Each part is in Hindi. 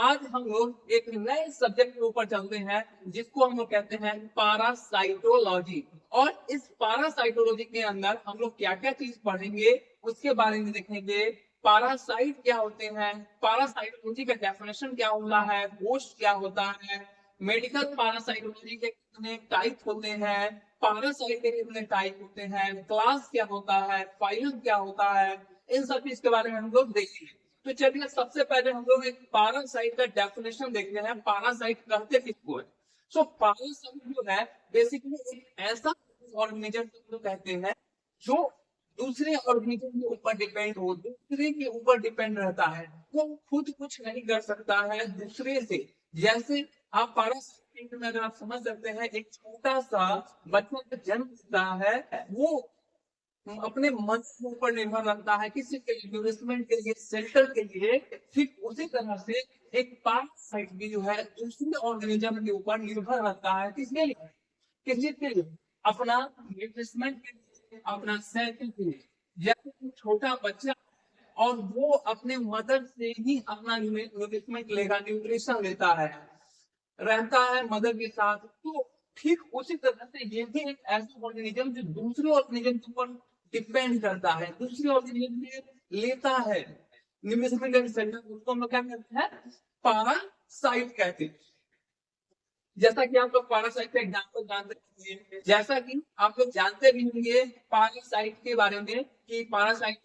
आज हम लोग एक नए सब्जेक्ट के ऊपर चलते हैं जिसको हम लोग कहते हैं पारासाइटोलॉजी। और इस पारासाइटोलॉजी के अंदर हम लोग क्या क्या चीज पढ़ेंगे उसके बारे में देखेंगे। पारासाइट क्या होते हैं, पारासाइटोलॉजी का डेफिनेशन क्या होता है, होस्ट क्या होता है, मेडिकल पारासाइटोलॉजी के कितने टाइप होते हैं, पारासाइट के कितने टाइप होते हैं, क्लास क्या होता है, फाइलम क्या होता है, इन सब चीज के बारे में हम लोग देखेंगे। तो चलिए सबसे पहले हम लोग एक पारासाइट का डेफिनेशन देखते हैं, पारासाइट कहते किसको है। सो पारासाइट जो है बेसिकली एक ऐसा ऑर्गेनिज्म को कहते हैं जो दूसरे ऑर्गेनिज्म के ऊपर डिपेंड हो, दूसरे के ऊपर डिपेंड रहता है, वो खुद कुछ नहीं कर सकता है दूसरे से। जैसे आप पारासाइट में अगर आप समझ सकते हैं, एक छोटा सा बच्चा का जन्म होता है, वो अपने मन के ऊपर निर्भर रहता है किसी के लिए, इन्वेस्टमेंट के लिए, सेल्टर के लिए। ठीक उसी तरह से एक पारासाइट भी जो है दूसरे ऑर्गेनिज्म के ऊपर निर्भर रहता है, किसके लिए, किसी के लिए, अपना इन्वेस्टमेंट के लिए, अपना सेल्टर के लिए। जैसे छोटा बच्चा और वो अपने मदर से ही अपना न्यूट्रिशमेंट लेगा, न्यूट्रिशन लेता है, रहता है मदर के साथ। तो ठीक उसी तरह से ये भी एक ऐसा ऑर्गेनिज्म जो दूसरे ऑर्गेनिज्म के ऊपर डिपेंड करता है, दूसरे ऑर्गेनिज्म से लेता है न्यूट्रिशमेंट एंड सेल्टर, उसको हम लोग क्या कहते हैं, पारासाइट कहते हैं। जैसा कि आप लोग पारासाइट का एग्जाम्पल जानते होंगे, जैसा कि आप लोग जानते भी होंगे पारासाइट के बारे में कि parasite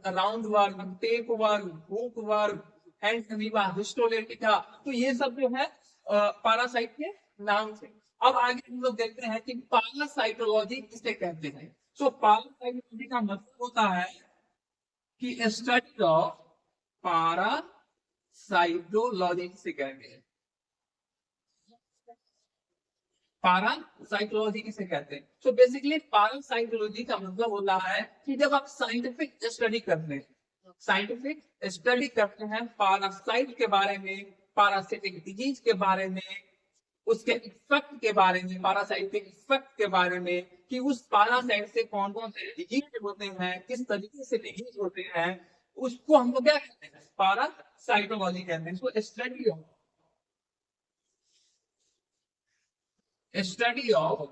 roundworm, tapeworm, hookworm, and amoeba, histolytica, तो ये सब जो है पारासाइट के नाम से। अब आगे हम लोग देखते हैं कि पारासाइटोलॉजी किसे कहते हैं। सो पारासाइटोलॉजी का मतलब होता है कि स्टडी ऑफ पारासाइटोलॉजी किसे कहते हैं, पारासाइकोलॉजी किसे कहते हैं। सो बेसिकली पारासाइकोलॉजी का मतलब होता है कि जब आप साइंटिफिक स्टडी करते हैं, साइंटिफिक स्टडी करते हैं पारासाइट के बारे में, पारासिटिक डिजीज के बारे में, उसके इफेक्ट के बारे में, पारासाइटिक इफेक्ट के बारे में, कि उस पारासाइट से कौन कौन से डिजीज होते हैं, किस तरीके से डिजीज होते हैं, उसको हम लोग क्या कहते हैं, पारासाइकोलॉजी कहते हैं। इसको study of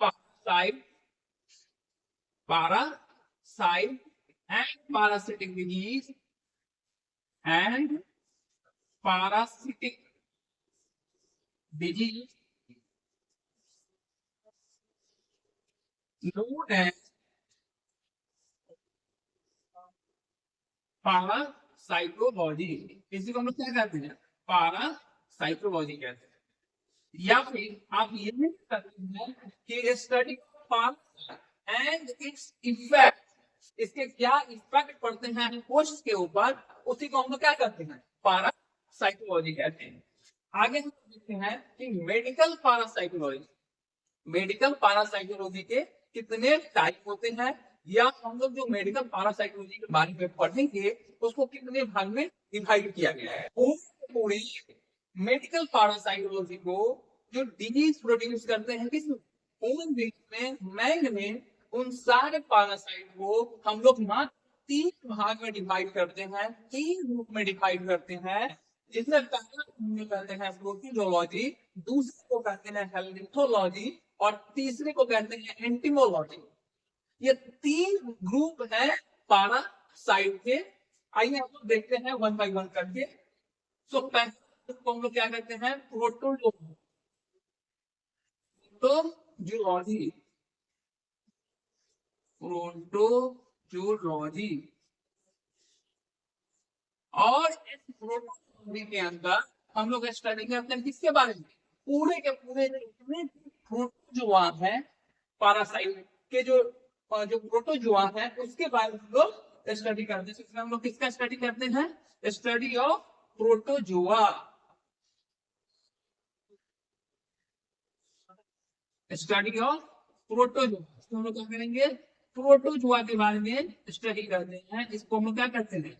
parasite, parasite and parasitic disease and parasitic disease known as parasitology। इसी को हम लोग क्या कहते हैं, पारासाइटोलॉजी कहते हैं। या फिर आप ये भी कह सकते हैं कि स्टडी एंड इट्स इफेक्ट, इसके क्या इफेक्ट पड़ते हैं पोस्ट के ऊपर, उसी को हम लोग क्या कहते हैं, पारासाइकोलॉजी कहते हैं। आगे हम देखते हैं कि मेडिकल पारासाइकोलॉजी, मेडिकल पारासाइकोलॉजी के कितने टाइप होते हैं, या हम लोग जो मेडिकल पारासाइकोलॉजी के बारे में पढ़ेंगे उसको कितने भाग में डिवाइड किया गया है। पूरी मेडिकल पारासाइकोलॉजी को जो डिजीज प्रोड्यूस करते हैं किस ह्यूमन बीइंग में, मैन में, उन सारे पारासाइट को हम लोग मात्र 3 भाग में डिवाइड करते हैं, 3 ग्रुप में डिवाइड करते हैं। जिसमें पहला हम लोग कहते हैं प्रोटोजोलॉजी, दूसरे को कहते हैं हेल्मिथोलॉजी, और तीसरे को कहते हैं एंटीमोलॉजी। ये 3 ग्रुप है पारासाइट के। आइए हम लोग देखते हैं वन बाय वन करके। सो पहले को हम लोग क्या कहते हैं, प्रोटोजोलॉजी, प्रोटोजोलॉजी, प्रोटोजोलॉजी। और इस प्रोटोजोलॉजी के अंदर हम लोग स्टडी करते हैं किसके बारे में, पूरे के पूरे जितने प्रोटोजोआ है पारासाइट के, जो प्रोटोजोआ है उसके बारे में हम लोग स्टडी करते हैं। इसमें हम लोग किसका स्टडी करते हैं, study of protozoa, study of protozoa. इसको हम लोग क्या करेंगे, प्रोटोजोआ के बारे में स्टडी करते हैं। इसको हम लोग क्या करते हैं,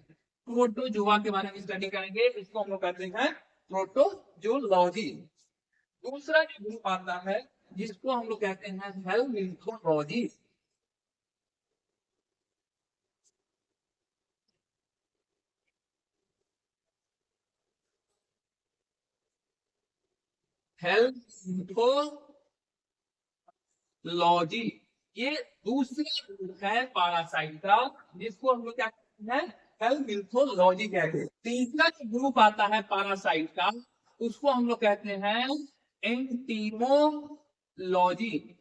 प्रोटोजोआ के बारे में स्टडी करेंगे, इसको हम लोग कहते हैं प्रोटोजोलॉजी। दूसरा जो ग्रुप आता है जिसको हम लोग कहते हैं हेल्मिथोलॉजी। हेल्मिंथोलॉजी, ये दूसरा ग्रुप है पैरासाइट का, जिसको हम लोग क्या कहते हैं, हेल्मिंथोलॉजी कहते हैं। तीसरा जो ग्रुप आता है पैरासाइट का, उसको हम लोग कहते हैं एंटीमोलॉजी।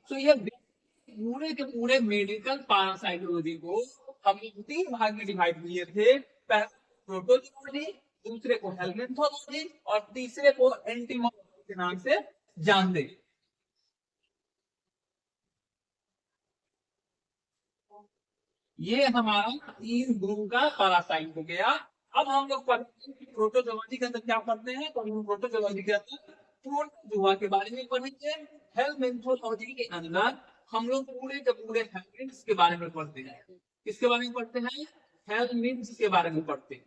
तो ये पूरे के पूरे मेडिकल पैरासाइटोलॉजी को हम लोग तीन भाग में डिवाइड किए थे। पहला प्रोटोजोलॉजी, दूसरे को हेल्मिंथोलॉजी और तीसरे को एंटीमोलॉजी के नाम से जानते हैं। ये हमारा तीन ग्रुप का पैरासाइट हो गया। अब हम लोग प्रोटोजोलॉजी के अंदर क्या पढ़ते हैं, तो हम प्रोटोजोलॉजी के अंदर प्रोटोजोआ के बारे में पढ़ेंगे। हेल्मिंथोलॉजी के अंदर हम लोग पूरे के पूरे हेल्मिंथ्स के बारे में पढ़ते हैं। किसके बारे में पढ़ते हैं, हेल्मिंथ्स के बारे में पढ़ते हैं।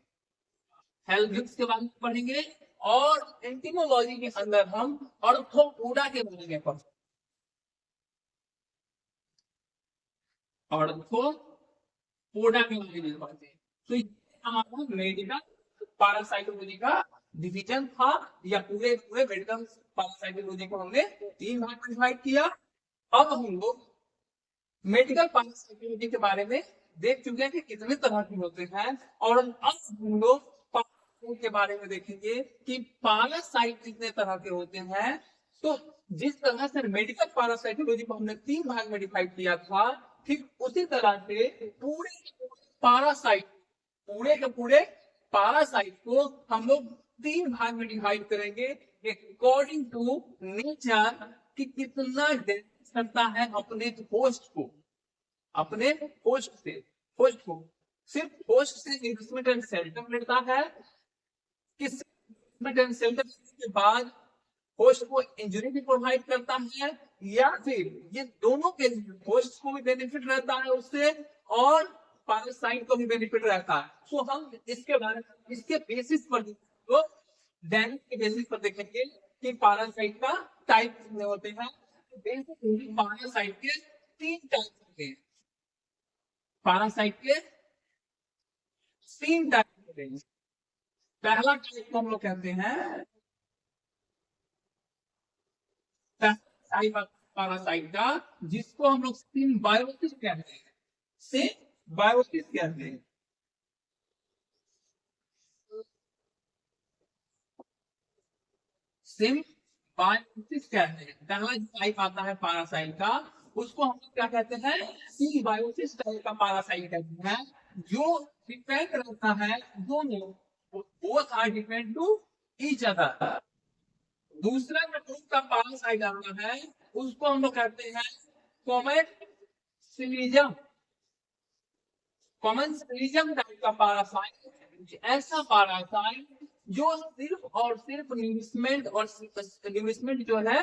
हेल्मिंथ्स के बारे में पढ़ेंगे। और एंटीमोलॉजी के अंदर हम ऑर्थोपोडा के बारे में पढ़ते हैं। ऑर्थोपोडा के बारे में पढ़ते हैं। तो ये हमारा मेडिकल पैरासाइटोलॉजी का डिवीजन था, या पूरे पूरे मेडिकल पैरासाइटोलॉजी को हमने तीन भाग में डिवाइड किया। अब हम लोग मेडिकल पैरासाइटोलॉजी के बारे में देख चुके हैं कि कितने तरह के होते हैं, और अब हम लोग पैरासाइट के बारे में देखेंगे कि पैरासाइट कितने तरह के होते हैं। तो जिस तरह से मेडिकल पैरासाइटोलॉजी को हमने तीन भाग में डिवाइड किया था, ठीक उसी तरह से पैरासाइट पूरे के पूरे पैरासाइट को हम लोग तीन भाग में डिवाइड करेंगे, अकॉर्डिंग टू नेचर, कि कितना डैमेज करता है अपने होस्ट को, अपने होस्ट से। होस्ट को सिर्फ होस्ट से इन्वेस्टमेंट एंड सेल्टर मिलता है, किस इन्वेस्टमेंट एंड सेल्टर के बाद होस्ट को इंजरी भी प्रोवाइड करता है, या फिर ये दोनों के होस्ट को भी बेनिफिट रहता है उससे, और पैरासाइट को भी बेनिफिट रहता है। तो हम इसके बारे में इसके बेसिस पर तो डैमेज के बेसिस पर देखेंगे कि पैरासाइट का टाइप कितने होते हैं। बेसिकली पैरासाइट के तीन टाइप होते हैं। पैरासाइट के तीन टाइप होते हैं। पहला टाइप को हम लोग कहते हैं पैरासाइट का, जिसको हम लोग सिम्बायोसिस कहते हैं। सिम्बायोसिस कहते हैं। सिम्बायोसिस कहते हैं। पहला जो टाइप आता है पैरासाइट का, उसको हम लोग क्या कहते हैं, सिम्बायोसिस टाइप का पैरासाइट कहते हैं, जो डिपेंड रहता है दोनों, both are depend to each other. दूसरा जो ग्रुप का पैरासाइट आता है, उसको हम लोग कहते हैं कॉमेट कॉमन सिलिजम टाइप का पैरासाइट। ऐसा पैरासाइट जो सिर्फ और सिर्फ न्यूरिशमेंट और न्यूरिशमेंट जो है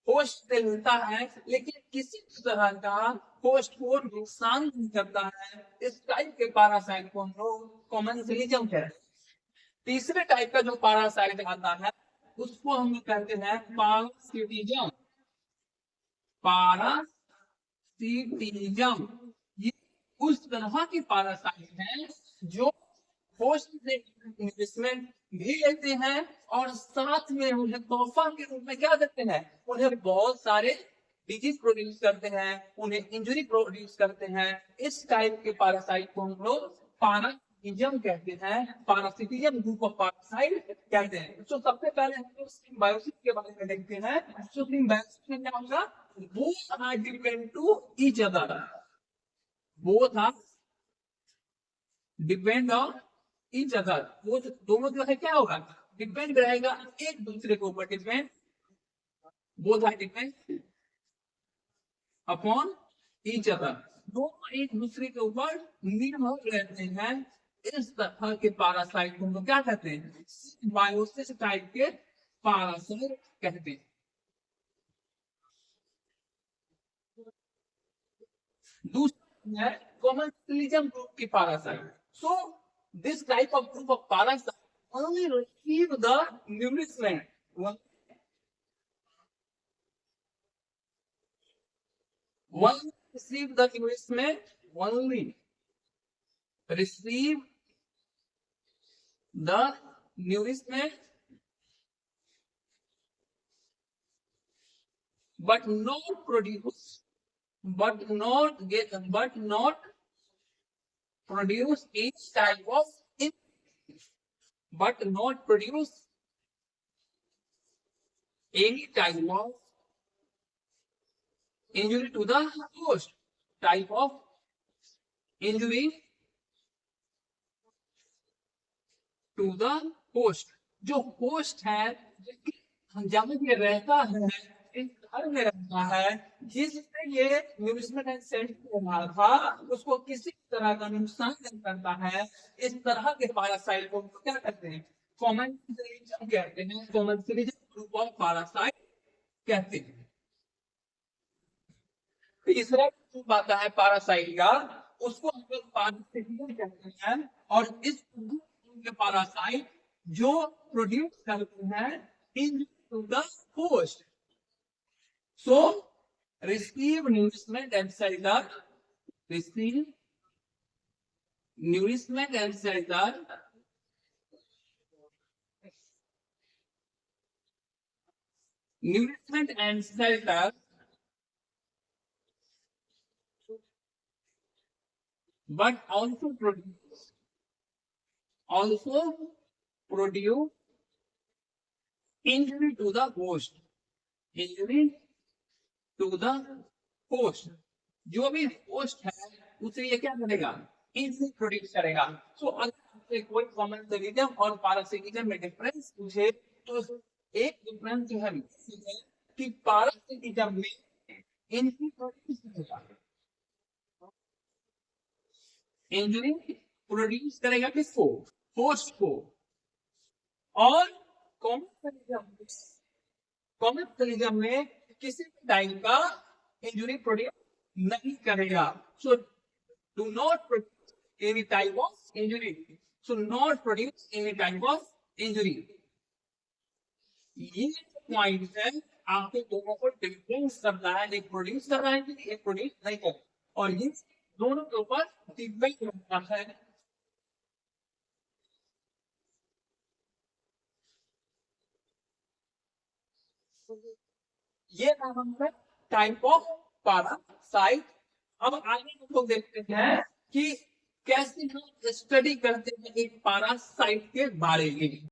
होस्ट से मिलता है, लेकिन किसी तरह का होस्ट को नुकसान नहीं करता है। इस टाइप के पैरासाइट को हम लोग कॉमन सिलिजम कहते हैं। तीसरे टाइप का जो पैरासाइट आता है, उसको हम लोग कहते हैं पारासिटिज्म। पारासिटिज्म ये उस तरह की पैरासाइट है जो होस्ट से इन्वेस्टमेंट भी लेते हैं, और साथ में उन्हें तोहफा के रूप में क्या देते हैं, उन्हें बहुत सारे डिजीज प्रोड्यूस करते हैं, उन्हें इंजरी प्रोड्यूस करते हैं। इस टाइप के पैरासाइट को हम लोग पैरासिटिज्म कहते हैं। पैरासिटिज्म ग्रुप ऑफ पैरासाइट कहते हैं। तो सबसे पहले हम लोग सिम्बायोसिस के बारे में देखते हैं। तो सिम्बायोसिस में क्या होगा, both are depend to each other, both are depend on each other। वो दोनों जो है क्या होगा, डिपेंड रहेगा एक दूसरे के ऊपर, depend, both are depend upon each other, दोनों एक दूसरे के ऊपर निर्भर रहते हैं। इस तरह के पैरासाइट को हम लोग क्या कहते हैं, सिम्बायोसिस टाइप के पैरासाइट कहते हैं। दूसरा है कॉमन सिलिजम ग्रुप की parasite. So this type of group of parasite only receive the nourishment, one receive the nourishment, only receive the nourishment but not produce, but not produce each type of but not produce any type of injury to the host. Type of injury to the host, जो होस्ट है जहां ये रहता है, इस घर में रहता है, जिससे ये म्यूनिसिपल एंड सेंट हो रहा था, उसको किसी तरह का नुकसान नहीं करता है। इस तरह के पैरासाइट को क्या कहते हैं? कॉमन कहते हैं, कॉमन ग्रुप ऑफ पैरासाइट कहते हैं। तीसरा ग्रुप आता है पैरासाइट का, उसको हम लोग पैरासिटिक कहते हैं, और इस के पैरासाइट जो प्रोड्यूस करते हैं into the host. So receive nourishment and shelter, receive nourishment and shelter, nourishment and shelter, but also produce injury to the host, injury to the host. जो भी होस्ट है उसे ये क्या करेगा? इंजरी प्रोड्यूस करेगा। सो अगर आपसे कोई कॉमन सिटिजन और पैरासिटिजम में डिफरेंस पूछे तो एक डिफरेंस जो है कि पैरासिटिजम में इंजरी प्रोड्यूस करेगा, इंजरी प्रोड्यूस करेगा किसको? होस्ट को। और कॉमन सिटिजम में किसी भी टाइप का इंजरी प्रोड्यूस नहीं करेगा। So do not produce any type of injury, so not produce any type of injury. ये पॉइंट है, आपके दोनों को डिफरेंस करना है, एक प्रोड्यूस कर रहा है, एक प्रोड्यूस नहीं कर रहा, और ये दोनों के ऊपर डिपेंड करता है। ये हमारा टाइप ऑफ पैरासाइट। अब आगे हम लोग देखते हैं कि कैसे हम स्टडी करते हैं एक पैरासाइट के बारे में।